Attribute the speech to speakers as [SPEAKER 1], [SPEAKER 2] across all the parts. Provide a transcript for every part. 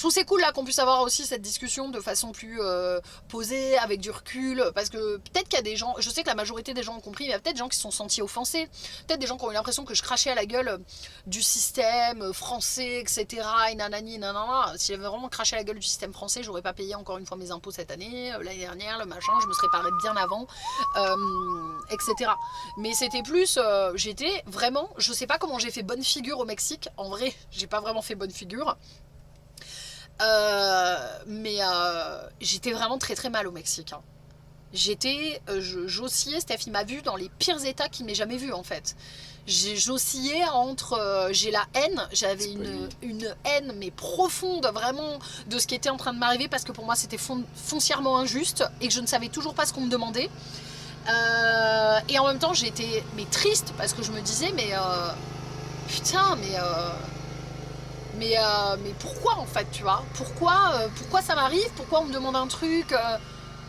[SPEAKER 1] trouve c'est cool là qu'on puisse avoir aussi cette discussion de façon plus posée, avec du recul, parce que peut-être qu'il y a des gens, je sais que la majorité des gens ont compris, mais il y a peut-être des gens qui se sont sentis offensés, peut-être des gens qui ont eu l'impression que je crachais à la gueule du système français, etc. Et nanani, nanana. Si j'avais vraiment craché à la gueule du système français, j'aurais pas payé encore une fois mes impôts cette année, l'année dernière, le machin, je me serais paré bien avant, etc. Mais c'était plus, j'étais vraiment, je sais pas comment j'ai fait bonne figure au Mexique, en vrai, j'ai pas vraiment fait bonne figure. Mais j'étais vraiment très très mal au Mexique. Hein. J'oscillais, Steph il m'a vu dans les pires états qu'il m'ait jamais vu en fait. J'oscillais entre, j'ai la haine, j'avais une haine mais profonde vraiment de ce qui était en train de m'arriver parce que pour moi c'était foncièrement injuste et que je ne savais toujours pas ce qu'on me demandait. Et en même temps j'étais mais triste parce que je me disais mais putain mais pourquoi en fait tu vois, pourquoi ça m'arrive, pourquoi on me demande un truc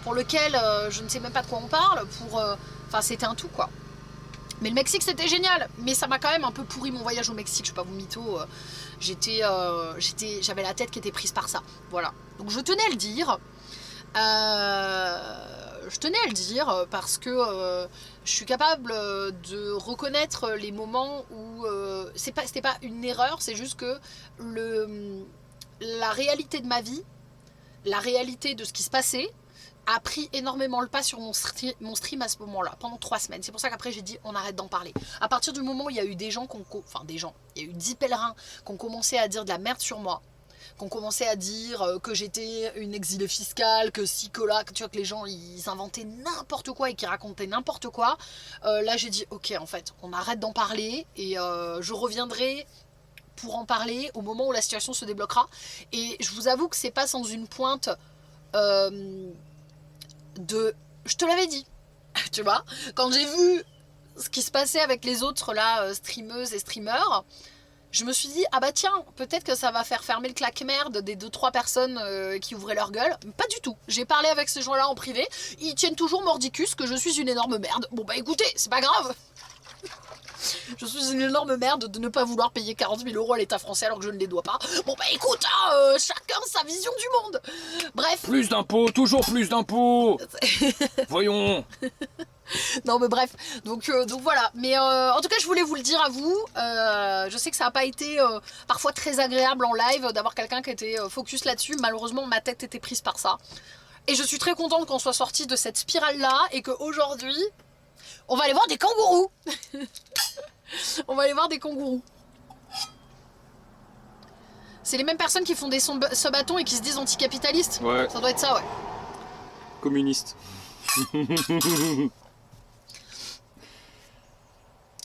[SPEAKER 1] pour lequel je ne sais même pas de quoi on parle, enfin c'était un tout quoi. Mais le Mexique c'était génial, mais ça m'a quand même un peu pourri mon voyage au Mexique, je vais pas vous mytho, j'avais la tête qui était prise par ça, voilà. Donc je tenais à le dire, parce que je suis capable de reconnaître les moments où c'était pas une erreur, c'est juste que la réalité de ma vie, la réalité de ce qui se passait, a pris énormément le pas sur mon stream à ce moment-là, pendant 3 semaines. C'est pour ça qu'après j'ai dit on arrête d'en parler. À partir du moment où il y a eu des gens, il y a eu 10 pèlerins qui ont commencé à dire de la merde sur moi, qu'on commençait à dire que j'étais une exilée fiscale, que si, que là, que tu vois que les gens ils inventaient n'importe quoi et qu'ils racontaient n'importe quoi, là j'ai dit ok en fait, on arrête d'en parler et je reviendrai pour en parler au moment où la situation se débloquera. Et je vous avoue que c'est pas sans une pointe je te l'avais dit, tu vois, quand j'ai vu ce qui se passait avec les autres là, streameuses et streamers, je me suis dit, ah bah tiens, peut-être que ça va faire fermer le claque-merde des 2-3 personnes qui ouvraient leur gueule. Pas du tout. J'ai parlé avec ces gens-là en privé. Ils tiennent toujours mordicus que je suis une énorme merde. Bon bah écoutez, c'est pas grave. Je suis une énorme merde de ne pas vouloir payer 40 000 € à l'État français alors que je ne les dois pas. Bon bah écoute, hein, chacun sa vision du monde. Bref.
[SPEAKER 2] Plus d'impôts, toujours plus d'impôts. Voyons.
[SPEAKER 1] Non mais bref, donc voilà. Mais en tout cas je voulais vous le dire à vous. Je sais que ça n'a pas été parfois très agréable en live d'avoir quelqu'un qui était focus là-dessus. Malheureusement ma tête était prise par ça. Et je suis très contente qu'on soit sorti de cette spirale là et qu'aujourd'hui on va aller voir des kangourous. On va aller voir des kangourous. C'est les mêmes personnes qui font des subatons et qui se disent anticapitalistes.
[SPEAKER 2] Ouais.
[SPEAKER 1] Ça doit être ça, ouais.
[SPEAKER 2] Communiste.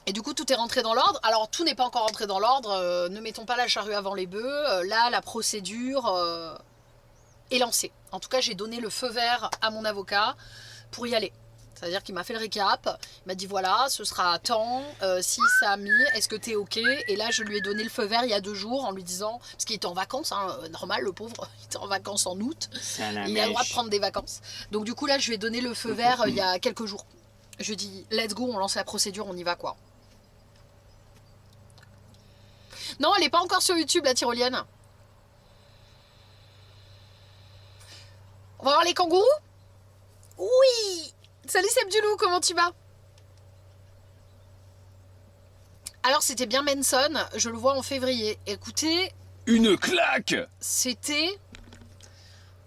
[SPEAKER 1] Et du coup tout est rentré dans l'ordre. Alors tout n'est pas encore rentré dans l'ordre, ne mettons pas la charrue avant les bœufs. Là la procédure est lancée. En tout cas j'ai donné le feu vert à mon avocat pour y aller. C'est-à-dire qu'il m'a fait le récap, il m'a dit voilà, ce sera à temps, si ça a mis, est-ce que t'es ok? Et là je lui ai donné le feu vert il y a 2 jours en lui disant, parce qu'il était en vacances, hein, normal le pauvre, il était en vacances en août, il a le droit de prendre des vacances. Donc du coup là je lui ai donné le feu vert il y a quelques jours. Je lui ai dit let's go, on lance la procédure, on y va quoi. Non, elle est pas encore sur YouTube la tyrolienne. On va voir les kangourous? Oui. Salut Sebdulou, comment tu vas? Alors c'était bien Manson, je le vois en février. Écoutez...
[SPEAKER 2] Une claque.
[SPEAKER 1] C'était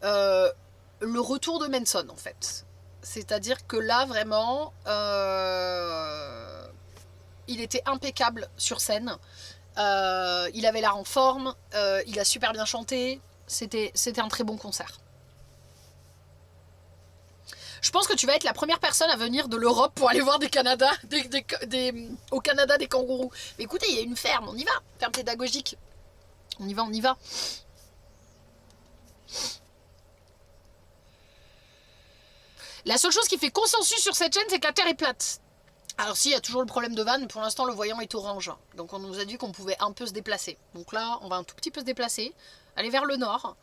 [SPEAKER 1] le retour de Manson en fait. C'est-à-dire que là vraiment, il était impeccable sur scène. Il avait l'air en forme, il a super bien chanté. C'était un très bon concert. Je pense que tu vas être la première personne à venir de l'Europe pour aller voir au Canada des kangourous. Mais écoutez, il y a une ferme, on y va. Ferme pédagogique. On y va, on y va. La seule chose qui fait consensus sur cette chaîne, c'est que la Terre est plate. Alors si, il y a toujours le problème de vanne. Pour l'instant, le voyant est orange. Donc on nous a dit qu'on pouvait un peu se déplacer. Donc là, on va un tout petit peu se déplacer. Aller vers le nord.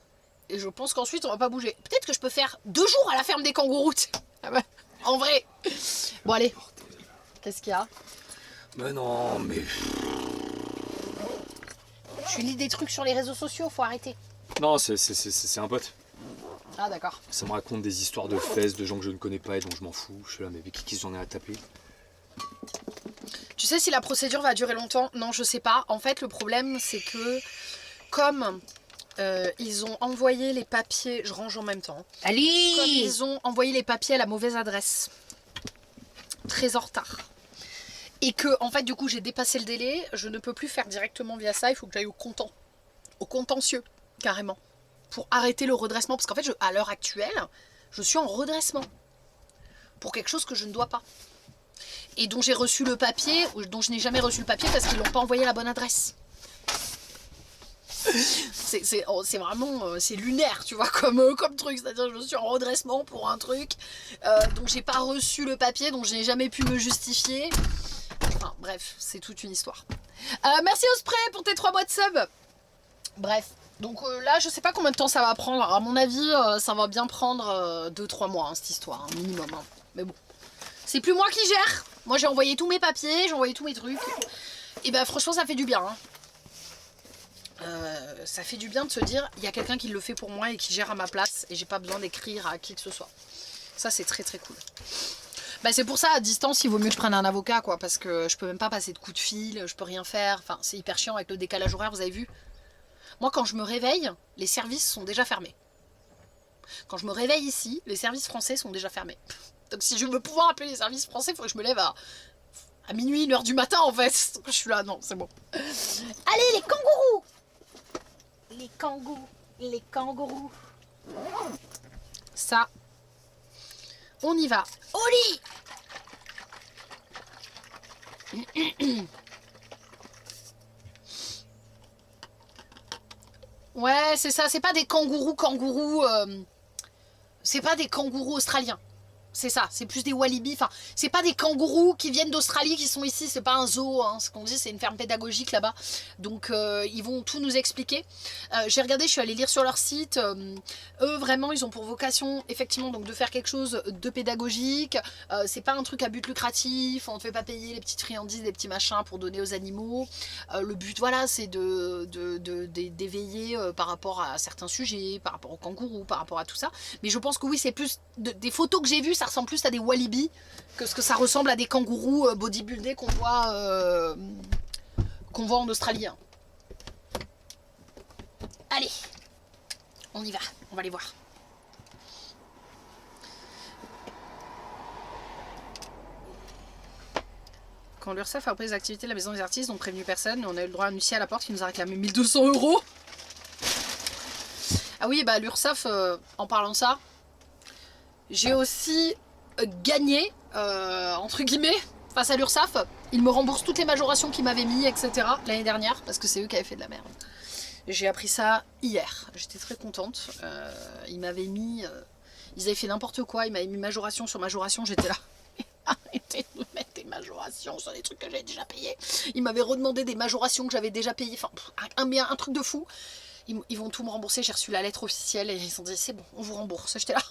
[SPEAKER 1] Et je pense qu'ensuite on va pas bouger. Peut-être que je peux faire 2 jours à la ferme des kangourous. Ah bah, en vrai. Bon allez. Qu'est-ce qu'il y a?
[SPEAKER 2] Mais non, mais...
[SPEAKER 1] Je lis des trucs sur les réseaux sociaux, faut arrêter.
[SPEAKER 2] Non, c'est un pote.
[SPEAKER 1] Ah d'accord.
[SPEAKER 2] Ça me raconte des histoires de fesses, de gens que je ne connais pas et dont je m'en fous. Je suis là, mais avec qui j'en ai à taper?
[SPEAKER 1] Tu sais si la procédure va durer longtemps? Non, je sais pas. En fait, le problème, c'est que comme ils ont envoyé les papiers... Je range en même temps.
[SPEAKER 3] Allez!
[SPEAKER 1] Comme ils ont envoyé les papiers à la mauvaise adresse. Très en retard. Et que, en fait, du coup, j'ai dépassé le délai. Je ne peux plus faire directement via ça. Il faut que j'aille au contentieux, carrément. Pour arrêter le redressement. Parce qu'en fait, à l'heure actuelle, je suis en redressement. Pour quelque chose que je ne dois pas. Et dont j'ai reçu le papier, ou dont je n'ai jamais reçu le papier parce qu'ils l'ont pas envoyé à la bonne adresse. C'est vraiment c'est lunaire, tu vois, comme truc. C'est-à-dire je suis en redressement pour un truc dont j'ai pas reçu le papier, dont je n'ai jamais pu me justifier. Enfin bref, c'est toute une histoire. Merci Osprey pour tes 3 mois de sub. Bref, donc là je sais pas combien de temps ça va prendre. Alors, à mon avis ça va bien prendre 2-3 mois hein, cette histoire, hein, minimum. Hein. Mais bon, c'est plus moi qui gère. Moi j'ai envoyé tous mes papiers, j'ai envoyé tous mes trucs. Et ben franchement ça fait du bien. Hein. Ça fait du bien de se dire il y a quelqu'un qui le fait pour moi et qui gère à ma place et j'ai pas besoin d'écrire à qui que ce soit. Ça c'est très très cool. Bah, c'est pour ça à distance il vaut mieux que je prenne un avocat quoi, parce que je peux même pas passer de coup de fil, je peux rien faire, enfin c'est hyper chiant avec le décalage horaire, vous avez vu. Moi quand je me réveille, les services sont déjà fermés. Quand je me réveille ici, les services français sont déjà fermés. Donc si je veux pouvoir appeler les services français, il faut que je me lève à minuit, 1h du matin en fait. Donc je suis là, non c'est bon. Allez les kangourous! Les kangourous. Ça, on y va. Au lit. Ouais, c'est ça. C'est pas des kangourous. C'est pas des kangourous australiens. C'est ça, c'est plus des walibi. Enfin, c'est pas des kangourous qui viennent d'Australie qui sont ici, c'est pas un zoo, hein. Ce qu'on dit, c'est une ferme pédagogique là-bas. Donc, ils vont tout nous expliquer. J'ai regardé, je suis allée lire sur leur site. Eux, vraiment, ils ont pour vocation, effectivement, donc de faire quelque chose de pédagogique. C'est pas un truc à but lucratif. On ne fait pas payer les petites friandises, les petits machins pour donner aux animaux. Le but, voilà, c'est d'éveiller par rapport à certains sujets, par rapport aux kangourous, par rapport à tout ça. Mais je pense que oui, c'est plus des photos que j'ai vues, ça ressemble plus à des walibi que ce que ça ressemble à des kangourous bodybuildés qu'on voit en Australie. Hein. Allez, on y va, on va les voir. Quand l'URSSAF a repris les activités de la maison des artistes, n'ont prévenu personne, on a eu le droit à un huissier à la porte qui nous a réclamé 1 200 €. Ah oui, bah l'URSSAF, en parlant de ça, j'ai aussi gagné, entre guillemets, face à l'URSSAF. Ils me remboursent toutes les majorations qu'ils m'avaient mis, etc. l'année dernière, parce que c'est eux qui avaient fait de la merde. J'ai appris ça hier. J'étais très contente. Ils m'avaient mis... ils avaient fait n'importe quoi. Ils m'avaient mis majoration sur majoration. J'étais là. Arrêtez de me mettre des majorations sur des trucs que j'ai déjà payés. Ils m'avaient redemandé des majorations que j'avais déjà payées. Enfin, un truc de fou. Ils vont tout me rembourser. J'ai reçu la lettre officielle et ils se sont dit c'est bon, on vous rembourse. J'étais là.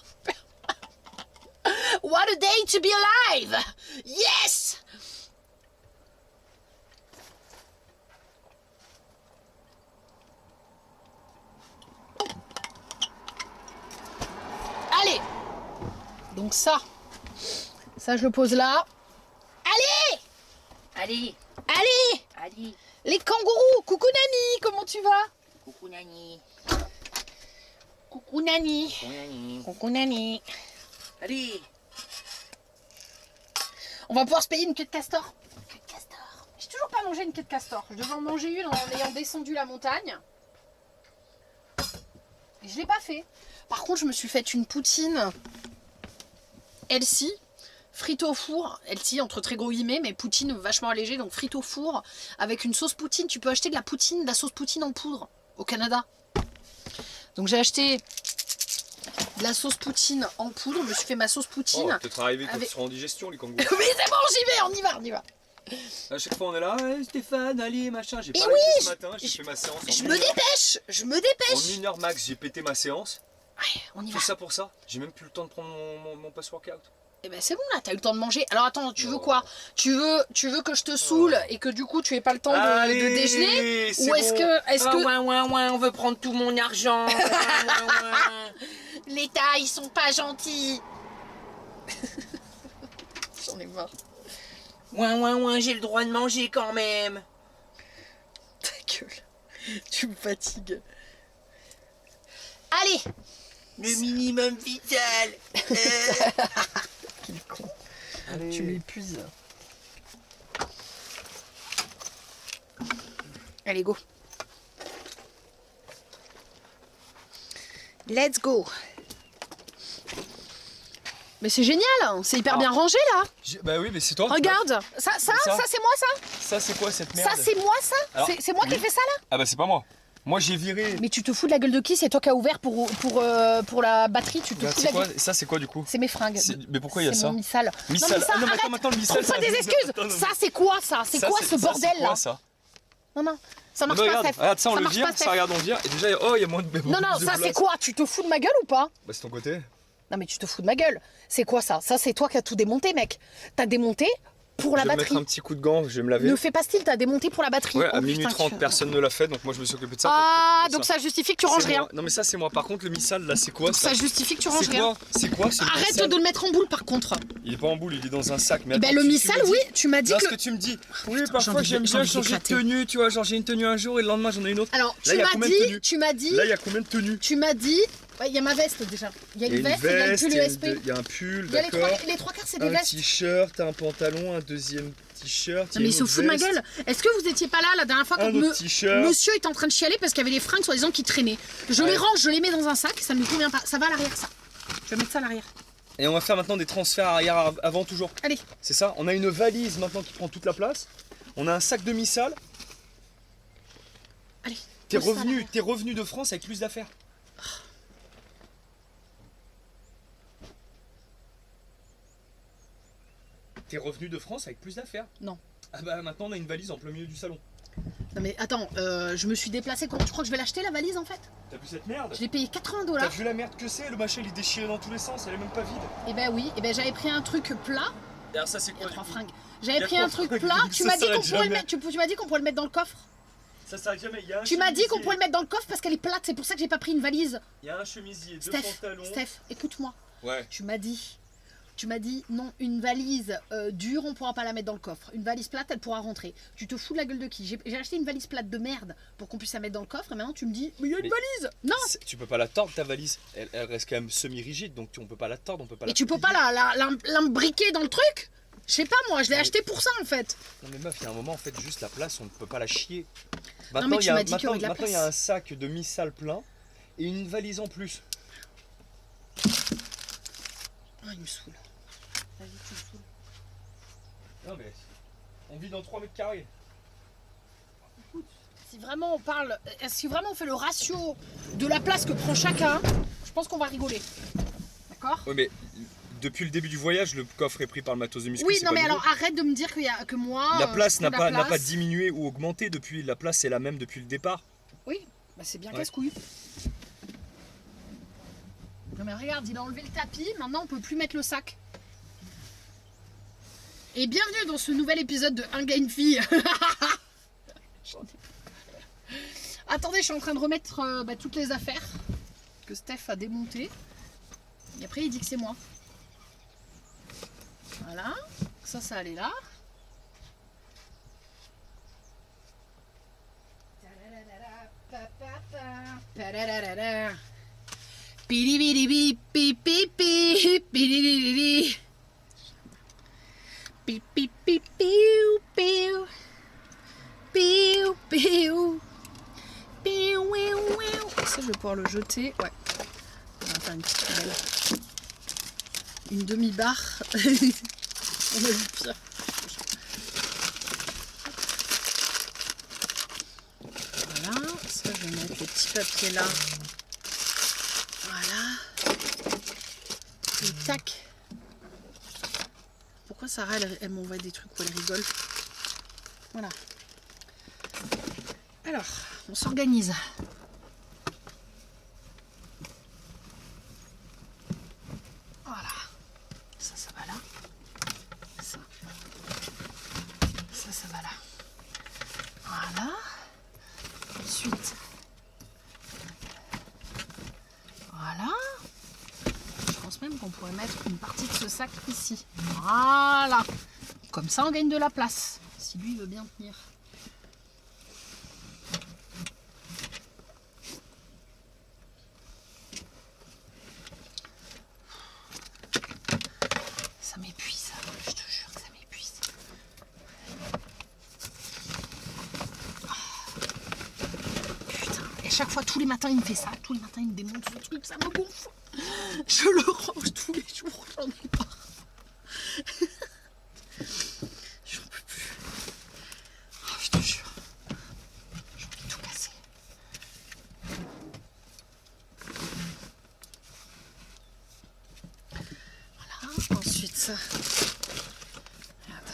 [SPEAKER 1] What a day to be alive! Yes! Allez! Donc ça je le pose là. Allez!
[SPEAKER 3] Allez!
[SPEAKER 1] Allez!
[SPEAKER 3] Allez!
[SPEAKER 1] Les kangourous! Coucou Nani, comment tu vas?
[SPEAKER 3] Coucou Nani!
[SPEAKER 1] Coucou Nani!
[SPEAKER 3] Coucou Nani!
[SPEAKER 1] Coucou Nani!
[SPEAKER 3] Allez!
[SPEAKER 1] On va pouvoir se payer une queue de castor. Queue de castor. J'ai toujours pas mangé une queue de castor. Je devais en manger une en ayant descendu la montagne. Et je l'ai pas fait. Par contre, je me suis fait une poutine healthy, frite au four. Healthy entre très gros guillemets, mais poutine vachement allégée. Donc frite au four avec une sauce poutine. Tu peux acheter de la sauce poutine en poudre au Canada. Donc j'ai acheté de la sauce poutine en poudre, je me suis fait ma sauce poutine.
[SPEAKER 2] Oh, peut-être arriver quand ils seront en digestion, les kangourous.
[SPEAKER 1] Mais c'est bon, j'y vais, on y va.
[SPEAKER 2] À chaque fois, on est là, hey, Stéphane, allez, machin. J'ai pas
[SPEAKER 1] Et
[SPEAKER 2] arrêté
[SPEAKER 1] oui,
[SPEAKER 2] ce matin, j'ai fait ma séance.
[SPEAKER 1] Je me dépêche.
[SPEAKER 2] En 1 heure max, j'ai pété ma séance.
[SPEAKER 1] Ouais, on y va.
[SPEAKER 2] Tout ça pour ça. J'ai même plus le temps de prendre mon post-workout.
[SPEAKER 1] Eh ben c'est bon là, t'as eu le temps de manger. Alors attends, tu veux quoi? Tu veux que je te saoule et que du coup tu aies pas le temps de déjeuner? Ou est-ce que...
[SPEAKER 3] Ouais, on veut prendre tout mon argent.
[SPEAKER 1] L'État, ils sont pas gentils. J'en ai marre.
[SPEAKER 3] Ouais, j'ai le droit de manger quand même.
[SPEAKER 1] Ta gueule. Tu me fatigues. Allez.
[SPEAKER 3] Le minimum vital.
[SPEAKER 1] Quel con. Tu m'épuises. Allez, go. Let's go. Mais c'est génial, hein. C'est hyper bien rangé là.
[SPEAKER 2] Bah oui, mais c'est toi.
[SPEAKER 1] Regarde, ça c'est moi ça.
[SPEAKER 2] Ça, c'est quoi cette merde?
[SPEAKER 1] Ça c'est moi ça.
[SPEAKER 2] Alors,
[SPEAKER 1] C'est moi qui ai fait ça là.
[SPEAKER 2] Ah bah c'est pas moi. Moi j'ai viré.
[SPEAKER 1] Mais tu te fous de la gueule de qui? C'est toi qui as ouvert pour la batterie. Tu te
[SPEAKER 2] Bah,
[SPEAKER 1] fous de
[SPEAKER 2] c'est
[SPEAKER 1] la
[SPEAKER 2] quoi?
[SPEAKER 1] gueule.
[SPEAKER 2] Ça c'est quoi du coup?
[SPEAKER 1] C'est mes fringues.
[SPEAKER 2] Mais pourquoi il y a
[SPEAKER 1] C'est
[SPEAKER 2] ça?
[SPEAKER 1] mon missal.
[SPEAKER 2] Missal.
[SPEAKER 1] Non mais ça,
[SPEAKER 2] Ah non, mais
[SPEAKER 1] arrête.
[SPEAKER 2] attends, maintenant le missal.
[SPEAKER 1] Trouve pas des excuses.
[SPEAKER 2] Attends, non,
[SPEAKER 1] Ça c'est quoi ça? C'est quoi ce bordel
[SPEAKER 2] c'est
[SPEAKER 1] là?
[SPEAKER 2] quoi, ça?
[SPEAKER 1] Non, ça marche
[SPEAKER 2] Mais
[SPEAKER 1] pas,
[SPEAKER 2] regarde,
[SPEAKER 1] Steph.
[SPEAKER 2] regarde, ça on le
[SPEAKER 1] marche
[SPEAKER 2] vire,
[SPEAKER 1] pas,
[SPEAKER 2] ça
[SPEAKER 1] Steph.
[SPEAKER 2] regarde on vire. Et déjà, il y a moins de.
[SPEAKER 1] Non, ça c'est quoi? Tu te fous de ma gueule ou pas?
[SPEAKER 2] Bah c'est ton côté.
[SPEAKER 1] Non mais tu te fous de ma gueule. C'est quoi ça? Ça c'est toi qui as tout démonté, mec. T'as démonté pour la
[SPEAKER 2] Je vais me
[SPEAKER 1] batterie.
[SPEAKER 2] mettre un petit coup de gant, je vais me laver.
[SPEAKER 1] Ne fais pas style, t'as démonté pour la batterie.
[SPEAKER 2] Ouais,
[SPEAKER 1] Oh,
[SPEAKER 2] à minuit
[SPEAKER 1] putain,
[SPEAKER 2] 30, personne ne l'a fait, donc moi je me suis occupé de ça.
[SPEAKER 1] Ah, donc ça justifie que tu ranges
[SPEAKER 2] C'est
[SPEAKER 1] rien.
[SPEAKER 2] moi. Non mais ça c'est moi. Par contre le missal là c'est quoi ça?
[SPEAKER 1] Ça justifie que tu ranges
[SPEAKER 2] C'est
[SPEAKER 1] rien.
[SPEAKER 2] quoi? C'est quoi ce
[SPEAKER 1] Arrête
[SPEAKER 2] missal?
[SPEAKER 1] de le mettre en boule par contre.
[SPEAKER 2] Il est pas en boule, il est dans un sac. Mais
[SPEAKER 1] Eh ben
[SPEAKER 2] attends,
[SPEAKER 1] le
[SPEAKER 2] tu
[SPEAKER 1] missal,
[SPEAKER 2] m'as dit-
[SPEAKER 1] oui, tu m'as dit
[SPEAKER 2] Là,
[SPEAKER 1] que...
[SPEAKER 2] ce que tu me dis, oui,
[SPEAKER 1] putain,
[SPEAKER 2] parfois
[SPEAKER 1] j'ai
[SPEAKER 2] j'aime
[SPEAKER 1] envie
[SPEAKER 2] bien
[SPEAKER 1] de
[SPEAKER 2] changer de
[SPEAKER 1] l'éclater.
[SPEAKER 2] tenue, tu vois, genre j'ai une tenue un jour et le lendemain j'en ai une autre.
[SPEAKER 1] Alors,
[SPEAKER 2] Là, il y a combien de tenues
[SPEAKER 1] tu m'as dit...
[SPEAKER 2] Là, il y a combien de tenues?
[SPEAKER 1] Tu m'as dit... Ouais, il y a ma veste déjà. Il y a
[SPEAKER 2] Il y
[SPEAKER 1] une
[SPEAKER 2] a
[SPEAKER 1] veste et il y a le pull
[SPEAKER 2] il y a
[SPEAKER 1] USP.
[SPEAKER 2] il y a un pull,
[SPEAKER 1] Il y a
[SPEAKER 2] d'accord.
[SPEAKER 1] les trois quarts, c'est des
[SPEAKER 2] Un
[SPEAKER 1] vestes.
[SPEAKER 2] t-shirt, un pantalon, un deuxième t-shirt.
[SPEAKER 1] Non mais il se fout de ma gueule. Est-ce que vous étiez pas là la dernière fois quand
[SPEAKER 2] Un autre t-shirt.
[SPEAKER 1] monsieur était en train de chialer parce qu'il y avait des fringues soi-disant qui traînaient? Je les range, je les mets dans un sac, ça ne me convient pas. Ça va à l'arrière ça. Je vais mettre ça à l'arrière.
[SPEAKER 2] Et on va faire maintenant des transferts arrière avant toujours.
[SPEAKER 1] Allez.
[SPEAKER 2] C'est ça. On a une valise maintenant qui prend toute la place. On a un sac de missal.
[SPEAKER 1] Allez.
[SPEAKER 2] T'es
[SPEAKER 1] pose ça à
[SPEAKER 2] revenu,
[SPEAKER 1] l'arrière.
[SPEAKER 2] t'es revenu de France avec plus d'affaires. T'es revenu de France avec plus d'affaires.
[SPEAKER 1] Non.
[SPEAKER 2] Ah bah maintenant on a une valise en plein milieu du salon.
[SPEAKER 1] Non mais attends, je me suis déplacée. Tu crois que je vais l'acheter la valise en fait?
[SPEAKER 2] T'as vu cette merde?
[SPEAKER 1] Je l'ai payé 80
[SPEAKER 2] T'as
[SPEAKER 1] $.
[SPEAKER 2] vu la merde que c'est? Le machin il est déchiré dans tous les sens, elle est même pas vide.
[SPEAKER 1] Et ben oui, et ben j'avais pris un truc plat.
[SPEAKER 2] D'ailleurs ça c'est
[SPEAKER 1] Il y
[SPEAKER 2] quoi
[SPEAKER 1] a
[SPEAKER 2] du
[SPEAKER 1] 3
[SPEAKER 2] coup?
[SPEAKER 1] fringues.
[SPEAKER 2] Il
[SPEAKER 1] J'avais
[SPEAKER 2] y a
[SPEAKER 1] pris un
[SPEAKER 2] 3
[SPEAKER 1] truc
[SPEAKER 2] fringues.
[SPEAKER 1] plat.
[SPEAKER 2] Ça
[SPEAKER 1] Tu m'as dit
[SPEAKER 2] s'arrête
[SPEAKER 1] qu'on pourrait le
[SPEAKER 2] jamais.
[SPEAKER 1] mettre. Tu m'as dit qu'on pourrait le mettre dans le coffre.
[SPEAKER 2] Ça s'arrête jamais, il y a un
[SPEAKER 1] Tu m'as dit qu'on
[SPEAKER 2] chemisier.
[SPEAKER 1] pourrait le mettre dans le coffre parce qu'elle est plate. C'est pour ça que j'ai pas pris une valise.
[SPEAKER 2] Il y a un chemisier, deux
[SPEAKER 1] Steph,
[SPEAKER 2] pantalons.
[SPEAKER 1] écoute-moi.
[SPEAKER 2] Ouais.
[SPEAKER 1] Tu m'as dit non, une valise dure, on pourra pas la mettre dans le coffre. Une valise plate, elle pourra rentrer. Tu te fous de la gueule de qui? J'ai acheté une valise plate de merde pour qu'on puisse la mettre dans le coffre et maintenant tu me dis mais il y a une
[SPEAKER 2] Mais
[SPEAKER 1] valise. Non.
[SPEAKER 2] Tu peux pas la tordre ta valise. Elle reste quand même semi-rigide donc on peut pas la tordre, on peut pas la.
[SPEAKER 1] Et tu peux
[SPEAKER 2] plier.
[SPEAKER 1] pas l'imbriquer dans le truc? Je sais pas moi, je l'ai acheté pour ça en fait.
[SPEAKER 2] Non mais meuf, il y a un moment en fait juste la place, on ne peut pas la chier.
[SPEAKER 1] mais
[SPEAKER 2] Maintenant
[SPEAKER 1] tu m'as dit qu'il y aurait de la
[SPEAKER 2] maintenant, il y a un sac de missal plein et une valise en plus.
[SPEAKER 1] Ah, il me saoule. Vas-y, tu me saoules.
[SPEAKER 2] Non mais on vit dans 3 mètres carrés.
[SPEAKER 1] Si vraiment on parle, si vraiment on fait le ratio de la place que prend chacun, je pense qu'on va rigoler. D'accord?
[SPEAKER 2] Ouais mais depuis le début du voyage, le coffre est pris par le matos de muscu.
[SPEAKER 1] Oui,
[SPEAKER 2] c'est
[SPEAKER 1] non
[SPEAKER 2] pas
[SPEAKER 1] mais
[SPEAKER 2] nouveau.
[SPEAKER 1] alors arrête de me dire que moi.
[SPEAKER 2] La place
[SPEAKER 1] je
[SPEAKER 2] n'a
[SPEAKER 1] prends
[SPEAKER 2] pas,
[SPEAKER 1] la
[SPEAKER 2] n'a pas
[SPEAKER 1] place.
[SPEAKER 2] diminué ou augmenté depuis. La place est la même depuis le départ.
[SPEAKER 1] Oui, bah c'est bien
[SPEAKER 2] Ouais.
[SPEAKER 1] casse-couille. Non mais regarde, il a enlevé le tapis, maintenant on peut plus mettre le sac. Et bienvenue dans ce nouvel épisode de Un gars, une fille. Attendez, je suis en train de remettre toutes les affaires que Steph a démontées. Et après il dit que c'est moi. Voilà, ça allait là. Pidi-bidi-bi, pi-pi-pi, pidi-di-di-di. Pi-pi-pi-piou, piou. Piou, piou. Piou, ouiou, ouiou. Ça, je vais pouvoir le jeter. Ouais. On va faire une petite poubelle. Une demi-barre. On a vu pire. Voilà. Ça, je vais mettre le petit papier là. Voilà. Et tac. Pourquoi Sarah, elle m'envoie des trucs où elle rigole? Voilà. Alors, on s'organise. Voilà. Ça va là. Voilà. Je pense même qu'on pourrait mettre une partie de ce sac ici. Voilà. Comme ça, on gagne de la place. Si lui veut bien tenir. Ça m'épuise, je te jure que ça m'épuise. Putain, et chaque fois, tous les matins, il me fait ça. Tous les matins, il me démonte ce truc, ça me gonfle. Je le range tous les jours, j'en ai marre. J'en peux plus. Oh, je te jure. J'ai envie de tout casser. Voilà, ensuite ça. Regarde.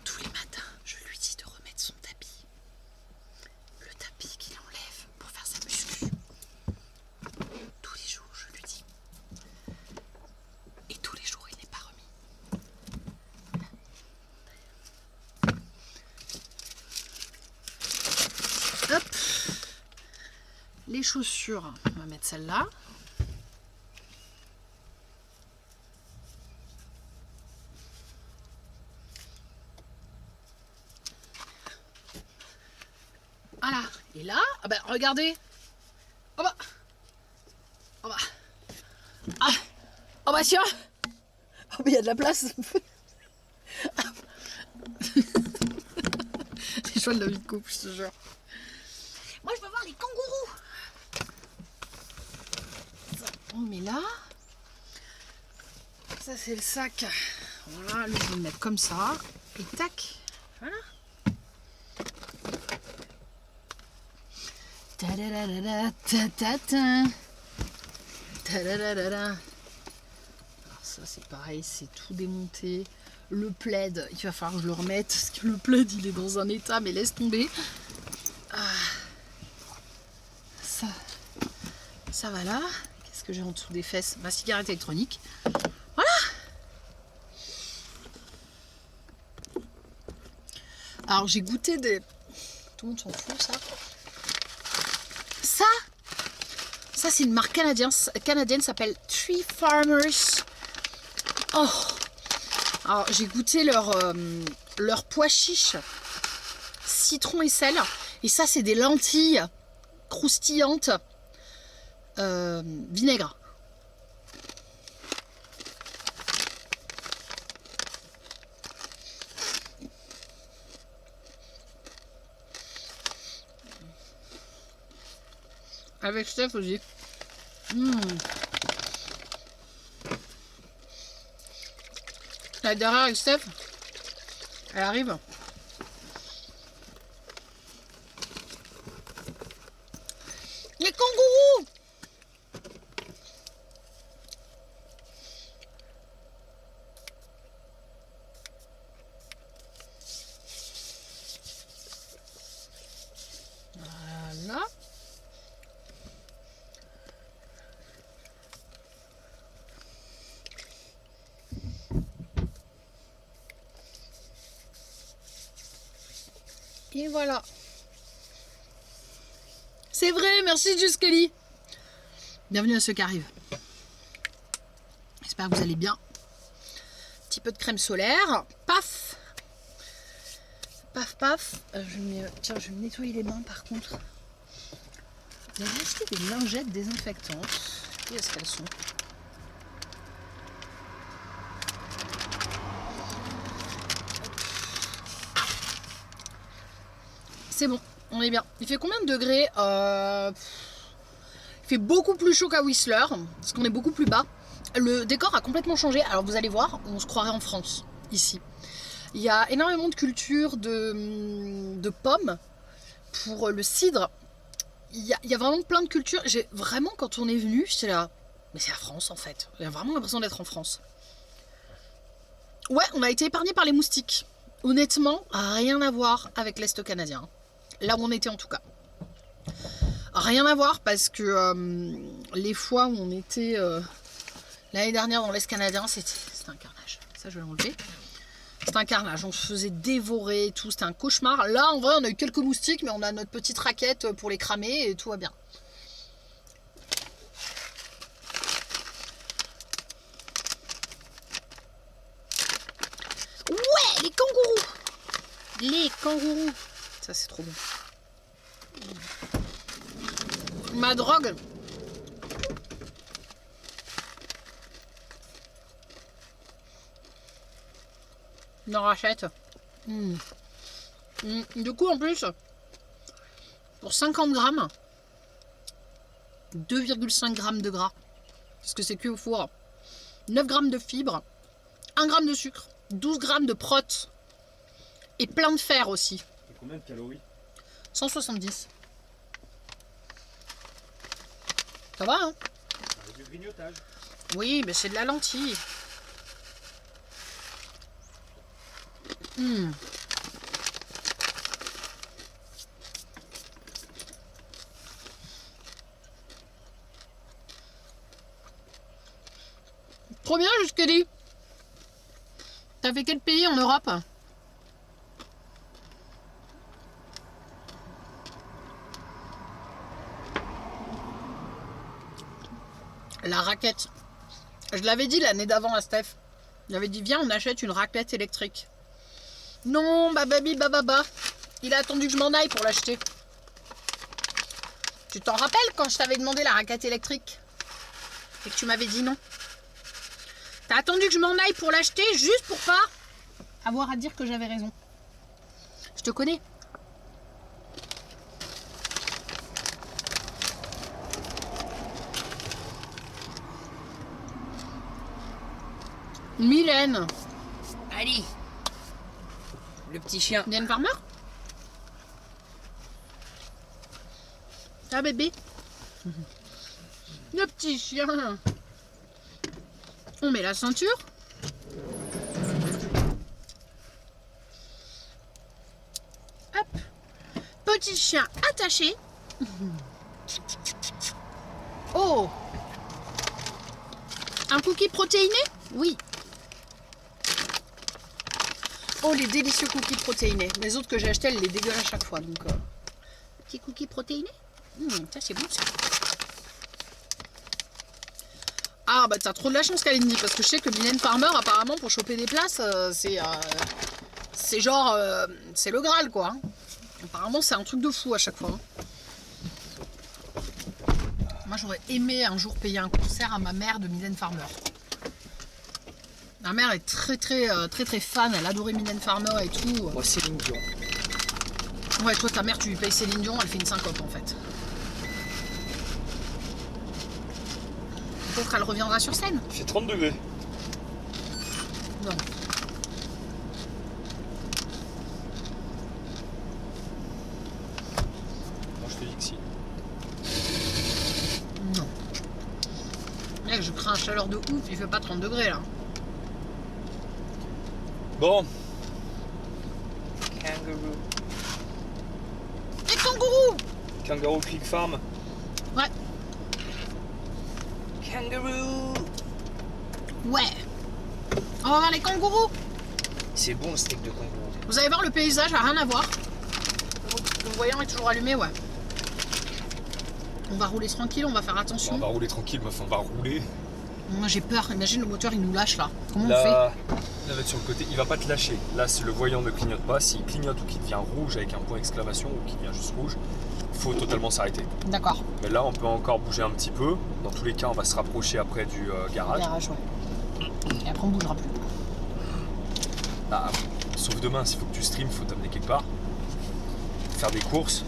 [SPEAKER 1] Tous les matins, je lui dis de remettre son tapis. Le tapis qu'il enlève pour faire sa muscu. Tous les jours, je lui dis. Et tous les jours, il n'est pas remis. Hop. Les chaussures, on va mettre celle-là. Voilà. Et là, ah bah, regardez. Oh bah. Oh bah. Ah. Oh bah tiens. Oh bah il y a de la place. Les choix de la vie de couple, je te jure. Moi je veux voir les kangourous. Ça, on le met là. Ça c'est le sac. Voilà, lui je vais le mettre comme ça. Et tac. Voilà. Ta-da-da-da-da, ta-ta-ta. Ta-da-da-da-da. Alors ça c'est pareil, c'est tout démonté. Le plaid, il va falloir que je le remette parce que le plaid il est dans un état, mais laisse tomber. Ça va là. Qu'est-ce que j'ai en dessous des fesses? Ma cigarette électronique. Voilà. Alors j'ai goûté des... Tout le monde s'en fout ça. Ça c'est une marque canadienne, s'appelle Tree Farmers. Oh. Alors j'ai goûté leur pois chiche, citron et sel. Et ça c'est des lentilles croustillantes vinaigre. Avec Steph aussi. La derrière avec Steph, elle arrive. Les kangourous! Voilà. Et voilà. C'est vrai, merci Just Kelly. Bienvenue à ceux qui arrivent. J'espère que vous allez bien. Un petit peu de crème solaire. Paf. Paf, paf. Tiens, je vais me nettoyer les mains par contre. J'avais acheté des lingettes désinfectantes. Où est-ce qu'elles sont? C'est bon, on est bien. Il fait combien de degrés? Il fait beaucoup plus chaud qu'à Whistler, parce qu'on est beaucoup plus bas. Le décor a complètement changé. Alors vous allez voir, on se croirait en France, ici. Il y a énormément de culture de pommes pour le cidre. Il y a vraiment plein de cultures. J'ai vraiment, quand on est venu, j'étais là, mais c'est la France en fait. J'ai vraiment l'impression d'être en France. Ouais, on a été épargné par les moustiques. Honnêtement, rien à voir avec l'Est canadien. Là où on était en tout cas. Rien à voir parce que les fois où on était l'année dernière dans l'Est canadien, c'était un carnage. Ça je vais l'enlever. C'était un carnage, on se faisait dévorer et tout, c'était un cauchemar. Là, en vrai, on a eu quelques moustiques, mais on a notre petite raquette pour les cramer et tout va bien. Ouais, les kangourous! Les kangourous! Ça, c'est trop bon. Ma drogue! J'en rachète. Du coup, en plus, pour 50 grammes, 2,5 grammes de gras, parce que c'est cuit au four, 9 grammes de fibres, 1 gramme de sucre, 12 grammes de prot, et plein de fer aussi.
[SPEAKER 2] Et combien de calories?
[SPEAKER 1] 170. Ça va, hein?
[SPEAKER 2] Avec du grignotage.
[SPEAKER 1] Oui, mais c'est de la lentille. Trop bien, jusque-là. T'as fait quel pays en Europe? La raquette. Je l'avais dit l'année d'avant à Steph. J'avais dit viens on achète une raclette électrique. Non, bababi bababa. Il a attendu que je m'en aille pour l'acheter. Tu t'en rappelles quand je t'avais demandé la raclette électrique et que tu m'avais dit non? T'as attendu que je m'en aille pour l'acheter juste pour pas avoir à dire que j'avais raison. Je te connais. Mylène.
[SPEAKER 3] Allez. Le petit chien.
[SPEAKER 1] Mylène Farmer. Ah bébé. Le petit chien. On met la ceinture. Hop. Petit chien attaché. Oh. Un cookie protéiné? Oui. Oh, les délicieux cookies protéinés. Les autres que j'ai achetés, elles les dégueulent à chaque fois. Donc, petit cookie protéiné. Ça, c'est bon, ça. Ah, bah, t'as trop de la chance, Kalindi, parce que je sais que Mylène Farmer, apparemment, pour choper des places, c'est genre... c'est le Graal, quoi. Apparemment, c'est un truc de fou à chaque fois. Moi, j'aurais aimé un jour payer un concert à ma mère de Mylène Farmer. Ma mère est très fan, elle adorait Mylène Farmer et tout.
[SPEAKER 2] Moi, Céline Dion.
[SPEAKER 1] Ouais, toi, ta mère, tu lui payes Céline Dion, elle fait une syncope en fait. Peut-être elle reviendra sur scène.
[SPEAKER 2] Il fait 30 degrés.
[SPEAKER 1] Non.
[SPEAKER 2] Moi, je te dis que si.
[SPEAKER 1] Non. Mec, je crains un chaleur de ouf, il fait pas 30 degrés là.
[SPEAKER 2] Bon.
[SPEAKER 3] Kangaroo.
[SPEAKER 1] Et kangourou!
[SPEAKER 2] Kangaroo Creek Farm.
[SPEAKER 1] Ouais.
[SPEAKER 3] Kangaroo.
[SPEAKER 1] Ouais. On va voir les kangourous.
[SPEAKER 3] C'est bon le steak de kangourou.
[SPEAKER 1] Vous allez voir, le paysage a rien à voir. Le voyant est toujours allumé, ouais. On va rouler tranquille, on va faire attention.
[SPEAKER 2] On va rouler tranquille, meuf, on va rouler.
[SPEAKER 1] Moi j'ai peur, imagine le moteur il nous lâche là. Comment on fait?
[SPEAKER 2] Là, va être sur le côté, il va pas te lâcher. Là, si le voyant ne clignote pas, s'il clignote ou qu'il devient rouge avec un point d'exclamation ou qu'il devient juste rouge, il faut totalement s'arrêter.
[SPEAKER 1] D'accord.
[SPEAKER 2] Mais là, on peut encore bouger un petit peu. Dans tous les cas, on va se rapprocher après du garage.
[SPEAKER 1] Garage, ouais. Et après on bougera plus.
[SPEAKER 2] Ah, sauf demain, s'il faut que tu streames, il faut t'amener quelque part. Faire des courses.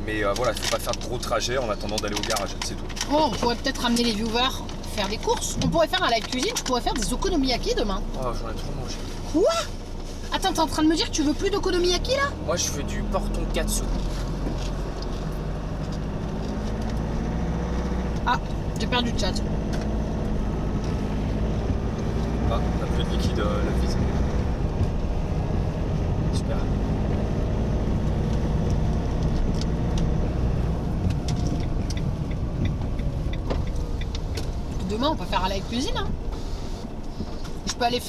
[SPEAKER 2] Mais voilà, il faut pas faire de gros trajets en attendant d'aller au garage, c'est tout.
[SPEAKER 1] Oh, on pourrait peut-être ramener les viewers faire des courses. On pourrait faire un live cuisine, je pourrais faire des okonomiyaki demain.
[SPEAKER 2] Oh, j'en ai trop mangé.
[SPEAKER 1] Quoi? Attends, t'es en train de me dire que tu veux plus d'okonomiyaki là?
[SPEAKER 3] Moi je veux du porton katsu.
[SPEAKER 1] Ah, j'ai perdu le chat.
[SPEAKER 2] Ah, on a plus de liquide la vis. Super.
[SPEAKER 1] Demain on peut faire un live cuisine. Hein. On peut aller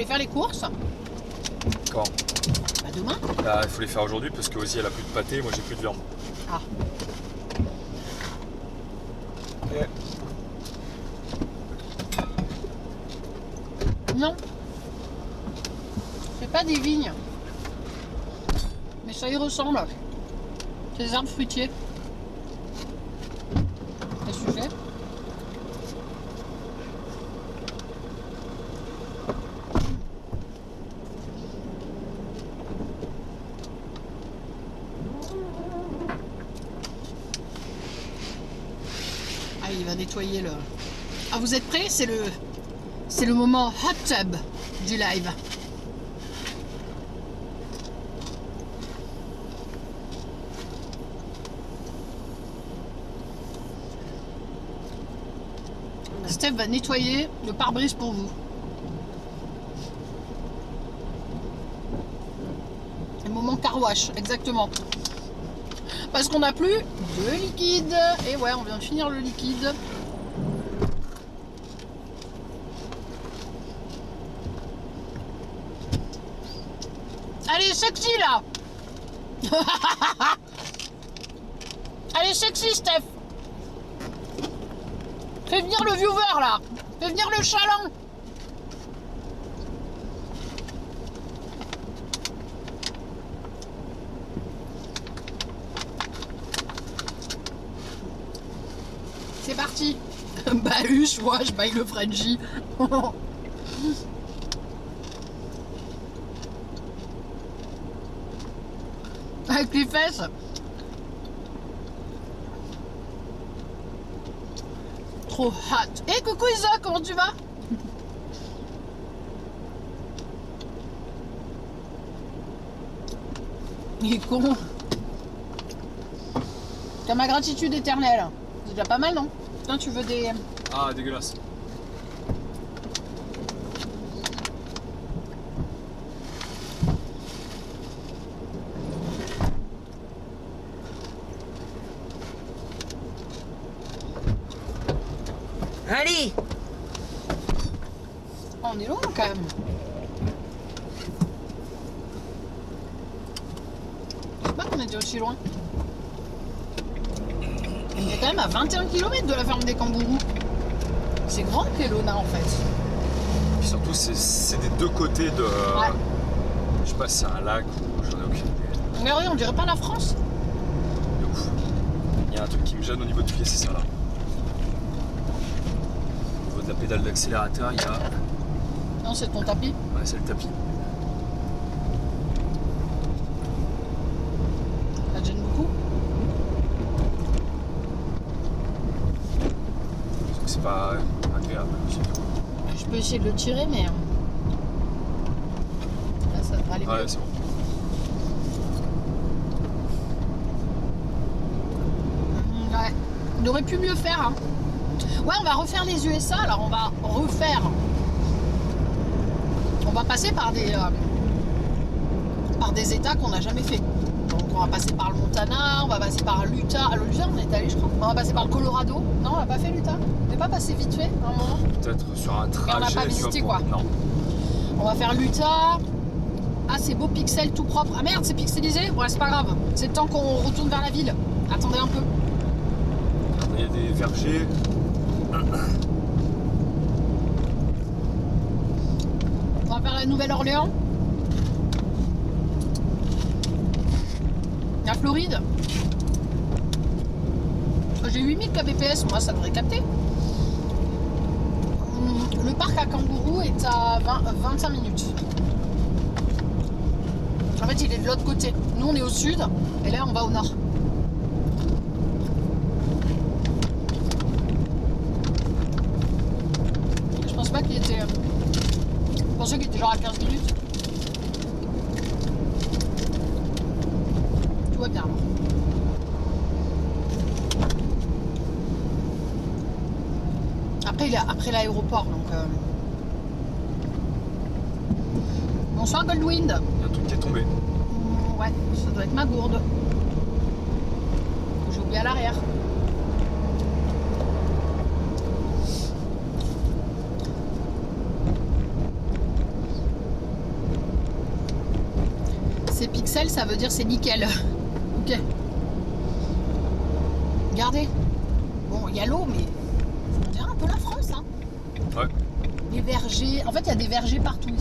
[SPEAKER 1] faire les courses.
[SPEAKER 2] Quand?
[SPEAKER 1] Bah demain.
[SPEAKER 2] Là, il faut les faire aujourd'hui parce que Ozzy elle a plus de pâté, moi j'ai plus de viande.
[SPEAKER 1] Ah.
[SPEAKER 2] Ok.
[SPEAKER 1] Non. C'est pas des vignes. Mais ça y ressemble. C'est des arbres fruitiers. Qu'est-ce que tu fais? Ah, il va nettoyer le... Ah, vous êtes prêts? C'est le moment hot tub du live. Steph va nettoyer le pare-brise pour vous. Le moment car wash, exactement. Parce qu'on n'a plus de liquide. Et ouais, on vient de finir le liquide. Allez, sexy là. Allez, sexy Steph. Fais venir le viewer là. Fais venir le chaland. C'est parti. Bahuche, moi je baille le Frenchie. Avec les fesses. Trop hot. Eh coucou Isa, comment tu vas? Il est con. T'as ma gratitude éternelle. C'est déjà pas mal, non? Putain, tu veux des...
[SPEAKER 2] Ah, dégueulasse.
[SPEAKER 3] Allez,
[SPEAKER 1] Oh, on est loin quand même. Je sais pas qu'on était aussi loin. On est quand même à 21 km de la ferme des kangourous. C'est grand Kelowna en fait.
[SPEAKER 2] Puis surtout, c'est des deux côtés de.
[SPEAKER 1] Ouais.
[SPEAKER 2] Je sais pas si c'est un lac ou j'en ai aucune idée.
[SPEAKER 1] Mais oui, on dirait pas la France.
[SPEAKER 2] De ouf. Il y a un truc qui me gêne au niveau du pied, c'est ça là. Au niveau de la pédale d'accélérateur, il y a.
[SPEAKER 1] Non, c'est ton tapis.
[SPEAKER 2] Ouais, c'est le tapis.
[SPEAKER 1] Ça te gêne beaucoup.
[SPEAKER 2] C'est pas agréable.
[SPEAKER 1] Je peux essayer de le tirer, mais... Là, ça devrait aller mieux.
[SPEAKER 2] Ouais, c'est bon.
[SPEAKER 1] Ouais. On aurait pu mieux faire. Hein. Ouais, on va refaire les USA. Alors, on va refaire... On va passer par des états qu'on n'a jamais fait. Donc, on va passer par le Montana, on va passer par l'Utah. À l'Utah, on est allé, je crois. On va passer par le Colorado. Non, on n'a pas fait l'Utah. On n'est pas passé vite fait, à un moment.
[SPEAKER 2] Peut-être sur un trajet.
[SPEAKER 1] Mais on n'a pas
[SPEAKER 2] tu vois,
[SPEAKER 1] visité,
[SPEAKER 2] pour-
[SPEAKER 1] quoi.
[SPEAKER 2] Non.
[SPEAKER 1] On va faire l'Utah. Ah, c'est beau pixel tout propre. Ah merde, c'est pixelisé. Ouais, c'est pas grave. C'est le temps qu'on retourne vers la ville. Attendez un peu.
[SPEAKER 2] Il y a des vergers.
[SPEAKER 1] On va faire la Nouvelle-Orléans. La Floride. J'ai 8000 kbps, moi ça devrait capter. Le parc à kangourous est à 25 minutes. En fait, il est de l'autre côté. Nous, on est au sud, et là, on va au nord. Je pense pas qu'il était... Je pensais qu'il était genre à 15 minutes. Tout va bien, alors. Après, il est après l'aéroport, donc... Bonsoir, Goldwind.
[SPEAKER 2] Il y a un truc qui est tombé.
[SPEAKER 1] Ouais, ça doit être ma gourde. J'ai oublié à l'arrière. C'est pixels, ça veut dire c'est nickel. Ok. Regardez. Bon, il y a l'eau, mais on dirait un peu la France, hein.
[SPEAKER 2] Ouais.
[SPEAKER 1] Des vergers. En fait, il y a des vergers partout ici.